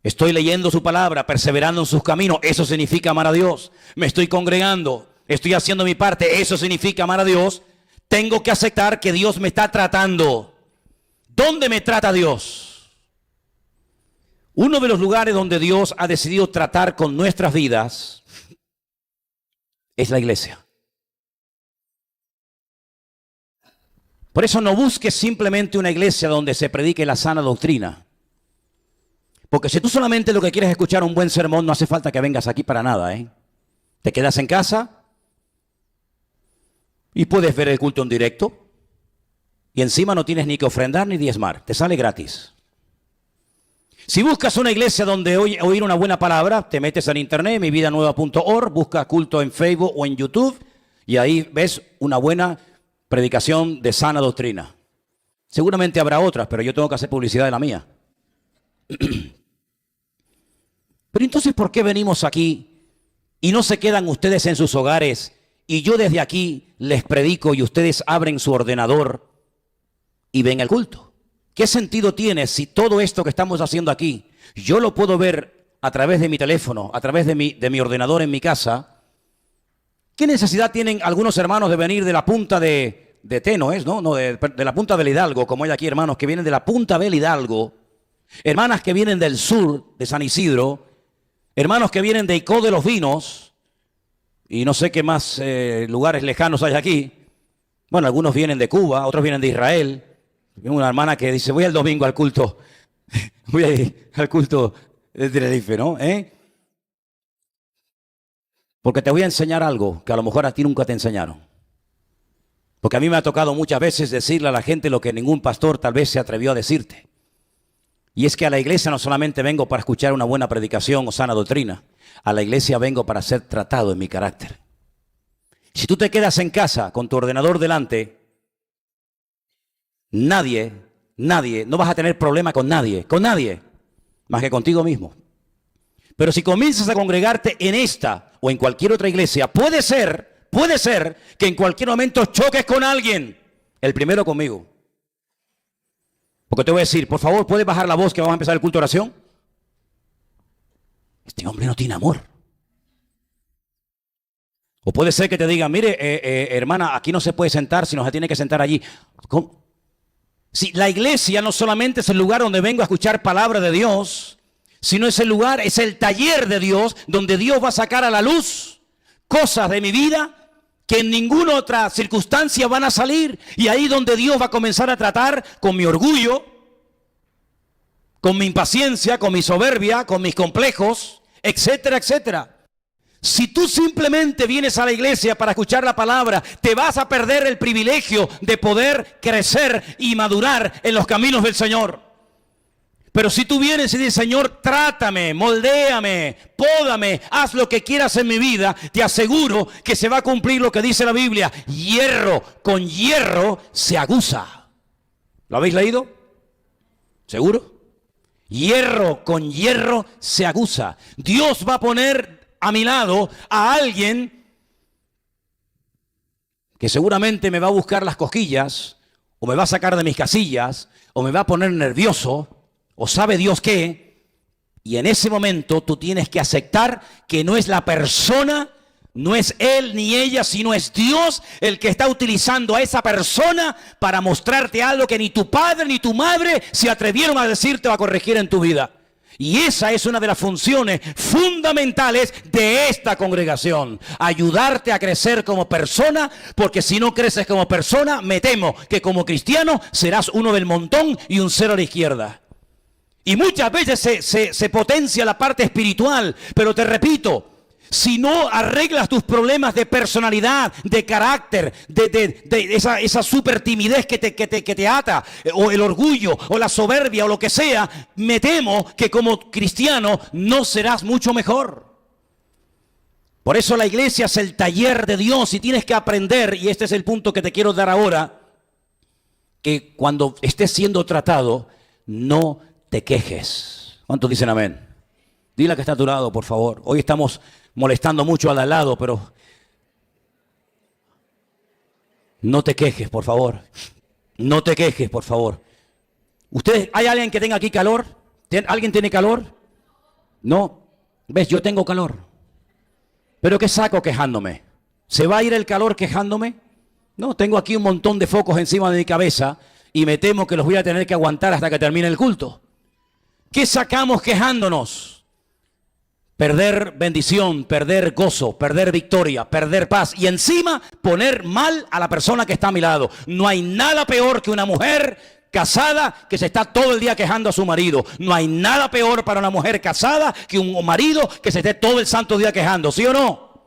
Estoy leyendo su palabra, perseverando en sus caminos, eso significa amar a Dios. Me estoy congregando, estoy haciendo mi parte, eso significa amar a Dios. Tengo que aceptar que Dios me está tratando. ¿Dónde me trata Dios? Uno de los lugares donde Dios ha decidido tratar con nuestras vidas es la iglesia. Por eso no busques simplemente una iglesia donde se predique la sana doctrina. Porque si tú solamente lo que quieres es escuchar un buen sermón, no hace falta que vengas aquí para nada, ¿eh? Te quedas en casa y puedes ver el culto en directo y encima no tienes ni que ofrendar ni diezmar, te sale gratis. Si buscas una iglesia donde oír una buena palabra, te metes en internet, mividanueva.org, busca culto en Facebook o en YouTube y ahí ves una buena predicación de sana doctrina. Seguramente habrá otras, pero yo tengo que hacer publicidad de la mía. Pero entonces, ¿por qué venimos aquí y no se quedan ustedes en sus hogares y yo desde aquí les predico y ustedes abren su ordenador y ven el culto? ¿Qué sentido tiene si todo esto que estamos haciendo aquí, yo lo puedo ver a través de mi teléfono, a través de mi ordenador en mi casa? ¿Qué necesidad tienen algunos hermanos de venir de la punta de Teno, ¿no? De la punta del Hidalgo, como hay aquí hermanos que vienen de la punta del Hidalgo, hermanas que vienen del sur, de San Isidro, hermanos que vienen de Icó de los Vinos, y no sé qué más lugares lejanos hay aquí. Bueno, algunos vienen de Cuba, otros vienen de Israel. Tengo una hermana que dice, voy el domingo al culto. Voy a ir al culto de Tenerife, ¿no? Porque te voy a enseñar algo que a lo mejor a ti nunca te enseñaron. Porque a mí me ha tocado muchas veces decirle a la gente lo que ningún pastor tal vez se atrevió a decirte. Y es que a la iglesia no solamente vengo para escuchar una buena predicación o sana doctrina. A la iglesia vengo para ser tratado en mi carácter. Si tú te quedas en casa con tu ordenador delante, nadie, no vas a tener problema con nadie, más que contigo mismo. Pero si comienzas a congregarte en esta o en cualquier otra iglesia, puede ser que en cualquier momento choques con alguien, el primero conmigo. Porque te voy a decir, por favor, ¿puedes bajar la voz que vamos a empezar el culto de oración? Este hombre no tiene amor. O puede ser que te digan, mire, hermana, aquí no se puede sentar, sino se tiene que sentar allí. ¿Cómo? Si la iglesia no solamente es el lugar donde vengo a escuchar palabra de Dios, sino es el lugar, es el taller de Dios, donde Dios va a sacar a la luz cosas de mi vida que en ninguna otra circunstancia van a salir. Y ahí donde Dios va a comenzar a tratar con mi orgullo, con mi impaciencia, con mi soberbia, con mis complejos, etcétera, etcétera. Si tú simplemente vienes a la iglesia para escuchar la palabra, te vas a perder el privilegio de poder crecer y madurar en los caminos del Señor. Pero si tú vienes y dices, Señor, trátame, moldéame, pódame, haz lo que quieras en mi vida, te aseguro que se va a cumplir lo que dice la Biblia. Hierro con hierro se aguza. ¿Lo habéis leído? ¿Seguro? Hierro con hierro se aguza. Dios va a poner a mi lado a alguien que seguramente me va a buscar las cosquillas, o me va a sacar de mis casillas, o me va a poner nervioso, o sabe Dios qué, y en ese momento tú tienes que aceptar que no es la persona, no es él ni ella, sino es Dios el que está utilizando a esa persona para mostrarte algo que ni tu padre ni tu madre se atrevieron a decirte o a corregir en tu vida. Y esa es una de las funciones fundamentales de esta congregación. Ayudarte a crecer como persona, porque si no creces como persona, me temo que como cristiano serás uno del montón y un cero a la izquierda. Y muchas veces se potencia la parte espiritual, pero te repito, si no arreglas tus problemas de personalidad, de carácter, de esa super timidez que te ata, o el orgullo, o la soberbia, o lo que sea, me temo que como cristiano no serás mucho mejor. Por eso la iglesia es el taller de Dios y tienes que aprender, y este es el punto que te quiero dar ahora, que cuando estés siendo tratado, no te quejes. ¿Cuántos dicen amén? Dile que está a tu lado, por favor. Hoy estamos molestando mucho al lado, pero no te quejes, por favor. No te quejes, por favor. ¿Ustedes, hay alguien que tenga aquí calor? ¿Alguien tiene calor? No. ¿Ves? Yo tengo calor. ¿Pero qué saco quejándome? ¿Se va a ir el calor quejándome? No, tengo aquí un montón de focos encima de mi cabeza y me temo que los voy a tener que aguantar hasta que termine el culto. ¿Qué sacamos quejándonos? Perder bendición, perder gozo, perder victoria, perder paz y encima poner mal a la persona que está a mi lado. No hay nada peor que una mujer casada que se está todo el día quejando a su marido. No hay nada peor para una mujer casada que un marido que se esté todo el santo día quejando, ¿sí o no?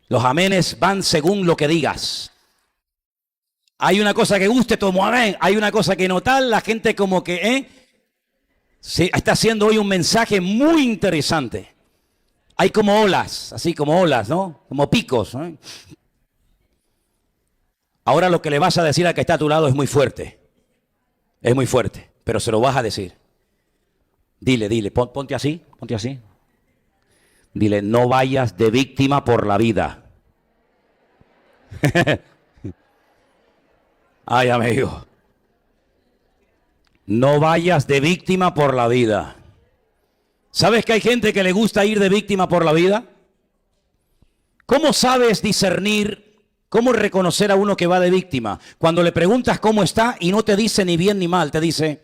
Los amenes van según lo que digas. Hay una cosa que guste, como amén. Hay una cosa que no tal, la gente como que, sí, está haciendo hoy un mensaje muy interesante. Hay como olas, así como olas, ¿no? Como picos, ¿no? Ahora lo que le vas a decir al que está a tu lado es muy fuerte. Es muy fuerte, pero se lo vas a decir. Dile, ponte así, ponte así. Dile, no vayas de víctima por la vida. Ay, amigo. No vayas de víctima por la vida. ¿Sabes que hay gente que le gusta ir de víctima por la vida? ¿Cómo sabes discernir, cómo reconocer a uno que va de víctima? Cuando le preguntas cómo está y no te dice ni bien ni mal, te dice,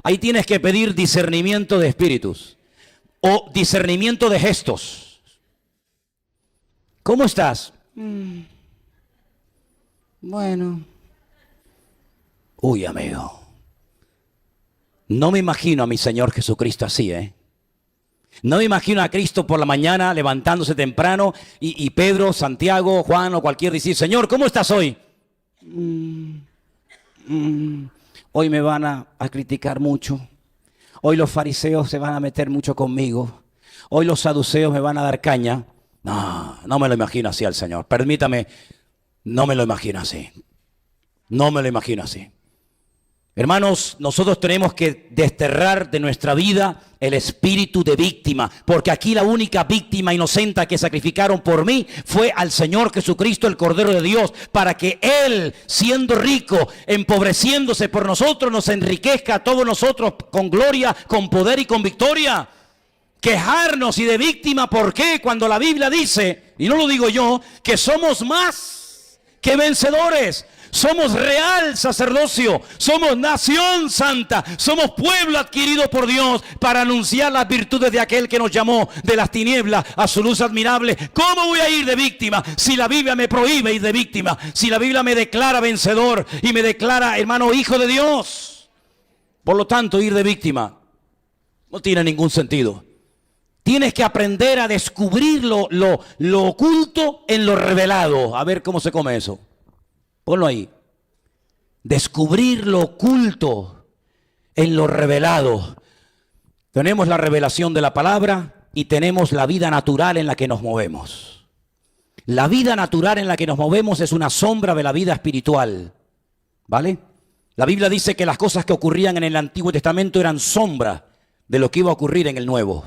ahí tienes que pedir discernimiento de espíritus o discernimiento de gestos. ¿Cómo estás? Bueno. Uy, amigo. No me imagino a mi Señor Jesucristo así, No me imagino a Cristo por la mañana levantándose temprano y Pedro, Santiago, Juan o cualquier decir, Señor, ¿cómo estás hoy? Hoy me van a criticar mucho. Hoy los fariseos se van a meter mucho conmigo. Hoy los saduceos me van a dar caña. No me lo imagino así al Señor. Permítame, no me lo imagino así. No me lo imagino así. Hermanos, nosotros tenemos que desterrar de nuestra vida el espíritu de víctima, porque aquí la única víctima inocente que sacrificaron por mí fue al Señor Jesucristo, el Cordero de Dios, para que Él, siendo rico, empobreciéndose por nosotros, nos enriquezca a todos nosotros con gloria, con poder y con victoria. Quejarnos y de víctima, ¿por qué? Cuando la Biblia dice, y no lo digo yo, que somos más que vencedores. Somos real sacerdocio, somos nación santa, somos pueblo adquirido por Dios para anunciar las virtudes de aquel que nos llamó de las tinieblas a su luz admirable. ¿Cómo voy a ir de víctima si la Biblia me prohíbe ir de víctima? Si la Biblia me declara vencedor y me declara, hermano, hijo de Dios. Por lo tanto, ir de víctima no tiene ningún sentido. Tienes que aprender a descubrir lo oculto en lo revelado. A ver cómo se come eso. Ponlo ahí. Descubrir lo oculto en lo revelado. Tenemos la revelación de la palabra y tenemos la vida natural en la que nos movemos. La vida natural en la que nos movemos es una sombra de la vida espiritual. ¿Vale? La Biblia dice que las cosas que ocurrían en el Antiguo Testamento eran sombra de lo que iba a ocurrir en el Nuevo.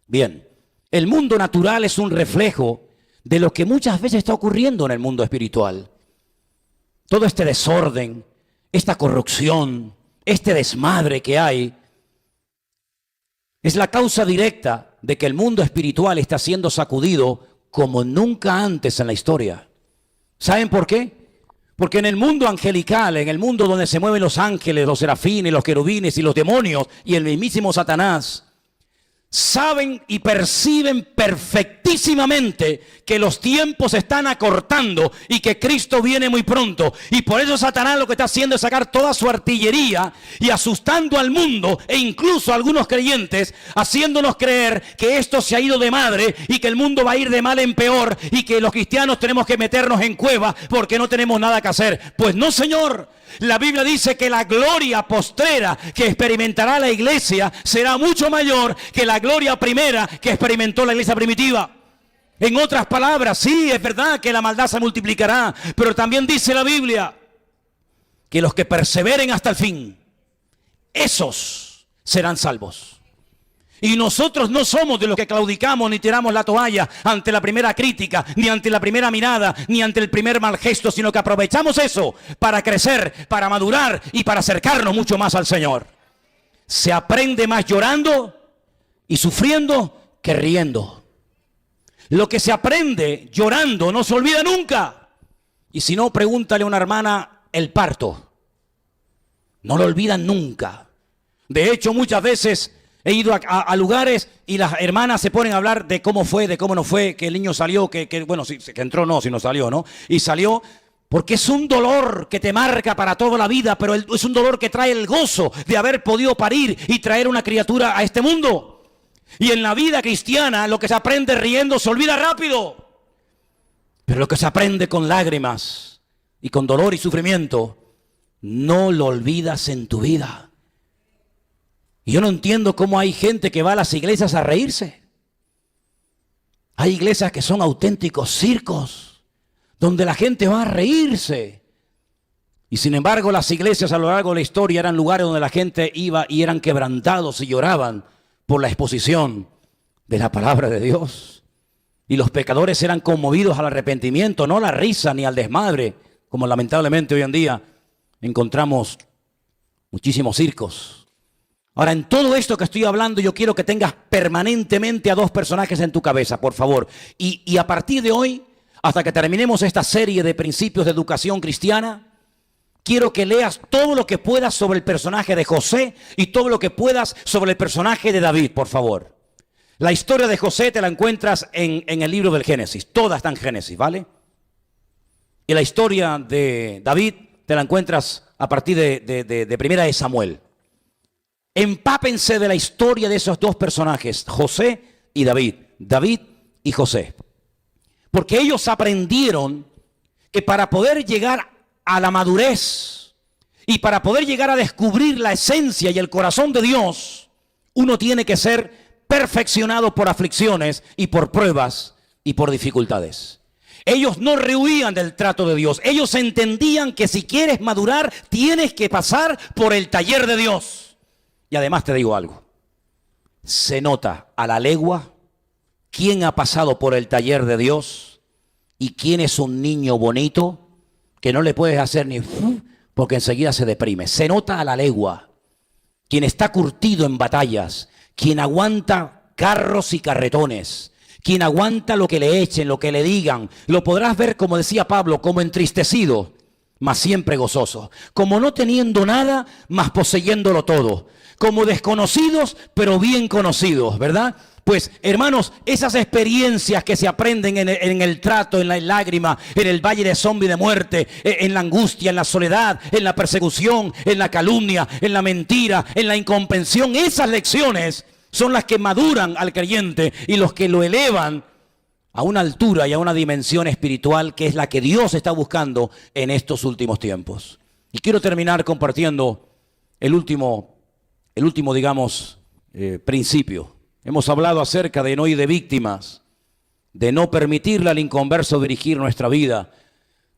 Bien, el mundo natural es un reflejo de lo que muchas veces está ocurriendo en el mundo espiritual. Todo este desorden, esta corrupción, este desmadre que hay, es la causa directa de que el mundo espiritual está siendo sacudido como nunca antes en la historia. ¿Saben por qué? Porque en el mundo angelical, en el mundo donde se mueven los ángeles, los serafines, los querubines y los demonios y el mismísimo Satanás, saben y perciben perfectísimamente que los tiempos se están acortando y que Cristo viene muy pronto. Y por eso Satanás lo que está haciendo es sacar toda su artillería y asustando al mundo e incluso a algunos creyentes, haciéndonos creer que esto se ha ido de madre y que el mundo va a ir de mal en peor y que los cristianos tenemos que meternos en cuevas porque no tenemos nada que hacer. Pues no, señor. La Biblia dice que la gloria postrera que experimentará la iglesia será mucho mayor que la gloria primera que experimentó la iglesia primitiva. En otras palabras, sí, es verdad que la maldad se multiplicará, pero también dice la Biblia que los que perseveren hasta el fin, esos serán salvos. Y nosotros no somos de los que claudicamos ni tiramos la toalla ante la primera crítica, ni ante la primera mirada, ni ante el primer mal gesto, sino que aprovechamos eso para crecer, para madurar y para acercarnos mucho más al Señor. Se aprende más llorando y sufriendo que riendo. Lo que se aprende llorando no se olvida nunca. Y si no, pregúntale a una hermana el parto. No lo olvidan nunca. De hecho, muchas veces he ido a lugares y las hermanas se ponen a hablar de cómo fue, de cómo no fue, que el niño salió, que entró no, si no salió, ¿no? Y salió porque es un dolor que te marca para toda la vida, pero es un dolor que trae el gozo de haber podido parir y traer una criatura a este mundo. Y en la vida cristiana lo que se aprende riendo se olvida rápido. Pero lo que se aprende con lágrimas y con dolor y sufrimiento, no lo olvidas en tu vida. Y yo no entiendo cómo hay gente que va a las iglesias a reírse. Hay iglesias que son auténticos circos, donde la gente va a reírse. Y sin embargo, las iglesias a lo largo de la historia eran lugares donde la gente iba y eran quebrantados y lloraban por la exposición de la palabra de Dios. Y los pecadores eran conmovidos al arrepentimiento, no a la risa ni al desmadre, como lamentablemente hoy en día encontramos muchísimos circos. Ahora, en todo esto que estoy hablando, yo quiero que tengas permanentemente a dos personajes en tu cabeza, por favor. Y a partir de hoy, hasta que terminemos esta serie de principios de educación cristiana, quiero que leas todo lo que puedas sobre el personaje de José y todo lo que puedas sobre el personaje de David, por favor. La historia de José te la encuentras en el libro del Génesis. Toda está en Génesis, ¿vale? Y la historia de David te la encuentras a partir de Primera de Samuel. Empápense de la historia de esos dos personajes, José y David. David y José. Porque ellos aprendieron que para poder llegar a la madurez y para poder llegar a descubrir la esencia y el corazón de Dios, uno tiene que ser perfeccionado por aflicciones y por pruebas y por dificultades. Ellos no rehuían del trato de Dios. Ellos entendían que si quieres madurar, tienes que pasar por el taller de Dios. Y además te digo algo, se nota a la legua quién ha pasado por el taller de Dios y quién es un niño bonito que no le puedes hacer ni porque enseguida se deprime. Se nota a la legua quien está curtido en batallas, quien aguanta carros y carretones, quien aguanta lo que le echen, lo que le digan. Lo podrás ver, como decía Pablo, como entristecido, mas siempre gozosos, como no teniendo nada, mas poseyéndolo todo, como desconocidos, pero bien conocidos, ¿verdad? Pues, hermanos, esas experiencias que se aprenden en el trato, en la lágrima, en el valle de sombra y de muerte, en la angustia, en la soledad, en la persecución, en la calumnia, en la mentira, en la incomprensión, esas lecciones son las que maduran al creyente y los que lo elevan a una altura y a una dimensión espiritual que es la que Dios está buscando en estos últimos tiempos. Y quiero terminar compartiendo el último digamos, principio. Hemos hablado acerca de no ir de víctimas, de no permitirle al inconverso dirigir nuestra vida,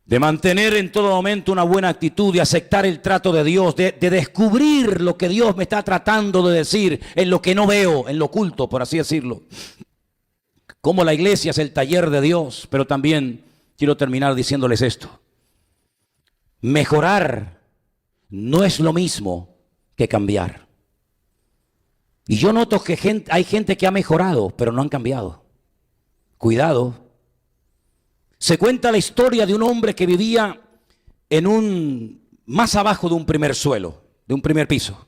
de mantener en todo momento una buena actitud, de aceptar el trato de Dios, de descubrir lo que Dios me está tratando de decir en lo que no veo, en lo oculto, por así decirlo. Como la iglesia es el taller de Dios, pero también quiero terminar diciéndoles esto. Mejorar no es lo mismo que cambiar. Y yo noto que hay gente que ha mejorado, pero no han cambiado. Cuidado. Se cuenta la historia de un hombre que vivía más abajo de un primer suelo, de un primer piso.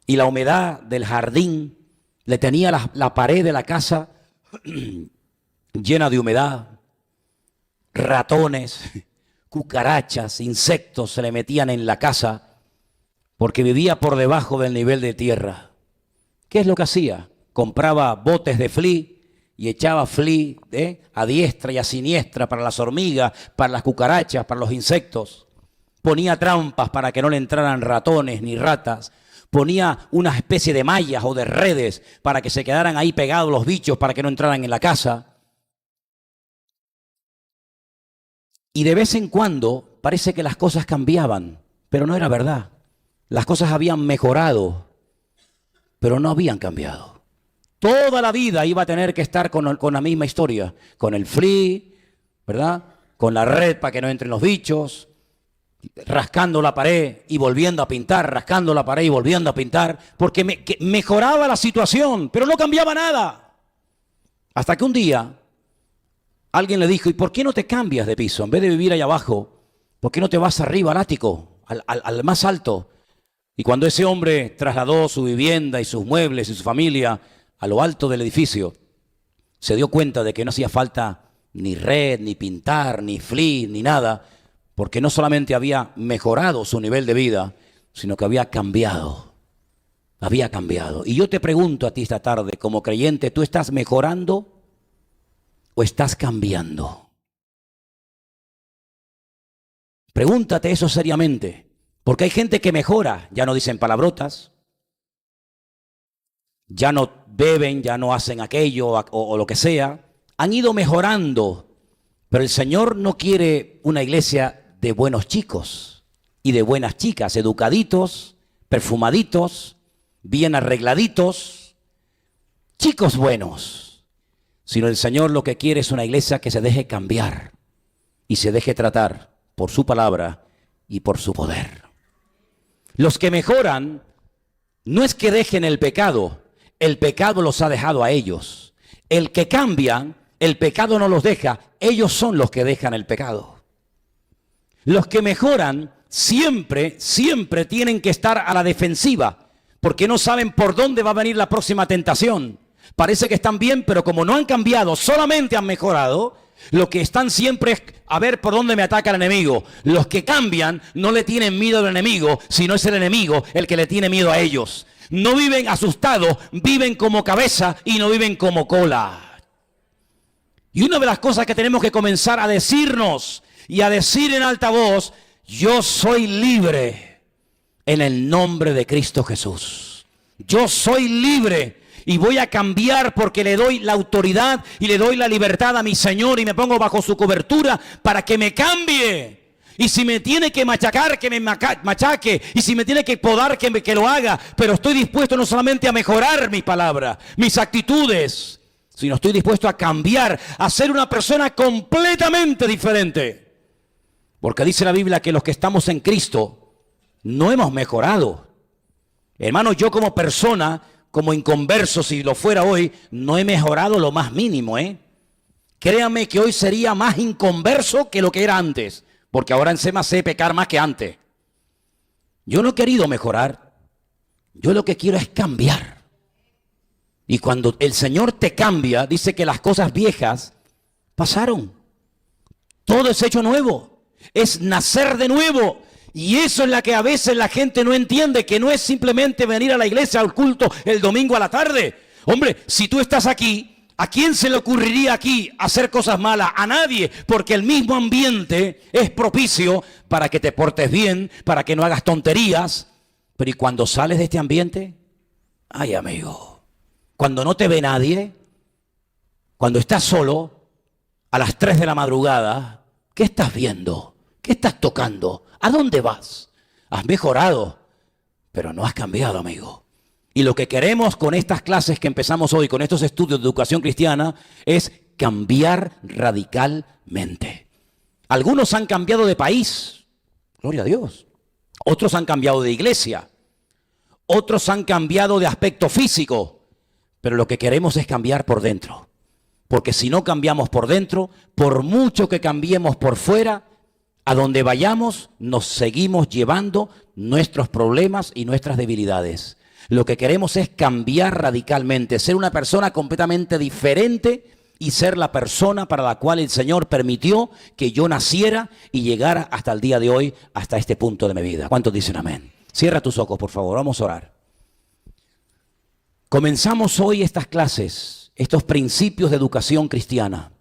Y la humedad del jardín le tenía la pared de la casa llena de humedad, ratones, cucarachas, insectos se le metían en la casa porque vivía por debajo del nivel de tierra. ¿Qué es lo que hacía? Compraba botes de Flea y echaba Flea a diestra y a siniestra para las hormigas, para las cucarachas, para los insectos. Ponía trampas para que no le entraran ratones ni ratas. Ponía una especie de mallas o de redes para que se quedaran ahí pegados los bichos para que no entraran en la casa. Y de vez en cuando parece que las cosas cambiaban, pero no era verdad. Las cosas habían mejorado, pero no habían cambiado. Toda la vida iba a tener que estar con la misma historia, con el Flea, ¿verdad? Con la red para que no entren los bichos, rascando la pared y volviendo a pintar, rascando la pared y volviendo a pintar, porque mejoraba la situación, pero no cambiaba nada. Hasta que un día alguien le dijo, ¿y por qué no te cambias de piso? En vez de vivir allá abajo, ¿por qué no te vas arriba al ático, al más alto? Y cuando ese hombre trasladó su vivienda y sus muebles y su familia a lo alto del edificio, se dio cuenta de que no hacía falta ni red, ni pintar, ni Flea, ni nada, porque no solamente había mejorado su nivel de vida, sino que había cambiado. Había cambiado. Y yo te pregunto a ti esta tarde, como creyente, ¿tú estás mejorando o estás cambiando? Pregúntate eso seriamente, porque hay gente que mejora, ya no dicen palabrotas, ya no beben, ya no hacen aquello o lo que sea, han ido mejorando, pero el Señor no quiere una iglesia de buenos chicos y de buenas chicas, educaditos, perfumaditos, bien arregladitos, chicos buenos, sino el Señor lo que quiere es una iglesia que se deje cambiar y se deje tratar por su palabra y por su poder. Los que mejoran no es que dejen el pecado los ha dejado a ellos. El que cambian, el pecado no los deja, ellos son los que dejan el pecado. Los que mejoran siempre tienen que estar a la defensiva, porque no saben por dónde va a venir la próxima tentación. Parece que están bien, pero como no han cambiado, solamente han mejorado, lo que están siempre es a ver por dónde me ataca el enemigo. Los que cambian no le tienen miedo al enemigo, sino es el enemigo el que le tiene miedo a ellos. No viven asustados, viven como cabeza y no viven como cola. Y una de las cosas que tenemos que comenzar a decirnos y a decir en alta voz, yo soy libre en el nombre de Cristo Jesús. Yo soy libre y voy a cambiar porque le doy la autoridad y le doy la libertad a mi Señor y me pongo bajo su cobertura para que me cambie. Y si me tiene que machacar, que me machaque. Y si me tiene que podar, que lo haga. Pero estoy dispuesto no solamente a mejorar mi palabra, mis actitudes, sino estoy dispuesto a cambiar, a ser una persona completamente diferente. Porque dice la Biblia que los que estamos en Cristo no hemos mejorado. Hermano, yo como persona, como inconverso, si lo fuera hoy, no he mejorado lo más mínimo, Créame que hoy sería más inconverso que lo que era antes. porque ahora encima sé pecar más que antes. Yo no he querido mejorar, yo lo que quiero es cambiar. Y cuando el Señor te cambia, dice que las cosas viejas pasaron. Todo es hecho nuevo, es nacer de nuevo. Y eso es la que a veces la gente no entiende, que no es simplemente venir a la iglesia, al culto, el domingo a la tarde. Hombre, si tú estás aquí, ¿a quién se le ocurriría aquí hacer cosas malas? A nadie, porque el mismo ambiente es propicio para que te portes bien, para que no hagas tonterías. Pero ¿y cuando sales de este ambiente? Ay, amigo, cuando no te ve nadie, cuando estás solo, a las 3 de la madrugada, ¿qué estás viendo? ¿Qué estás tocando? ¿A dónde vas? Has mejorado, pero no has cambiado, amigo. Y lo que queremos con estas clases que empezamos hoy, con estos estudios de educación cristiana, es cambiar radicalmente. Algunos han cambiado de país, gloria a Dios. Otros han cambiado de iglesia. Otros han cambiado de aspecto físico. Pero lo que queremos es cambiar por dentro. Porque si no cambiamos por dentro, por mucho que cambiemos por fuera, a donde vayamos nos seguimos llevando nuestros problemas y nuestras debilidades. Lo que queremos es cambiar radicalmente, ser una persona completamente diferente y ser la persona para la cual el Señor permitió que yo naciera y llegara hasta el día de hoy, hasta este punto de mi vida. ¿Cuántos dicen amén? Cierra tus ojos, por favor, vamos a orar. Comenzamos hoy estas clases, estos principios de educación cristiana.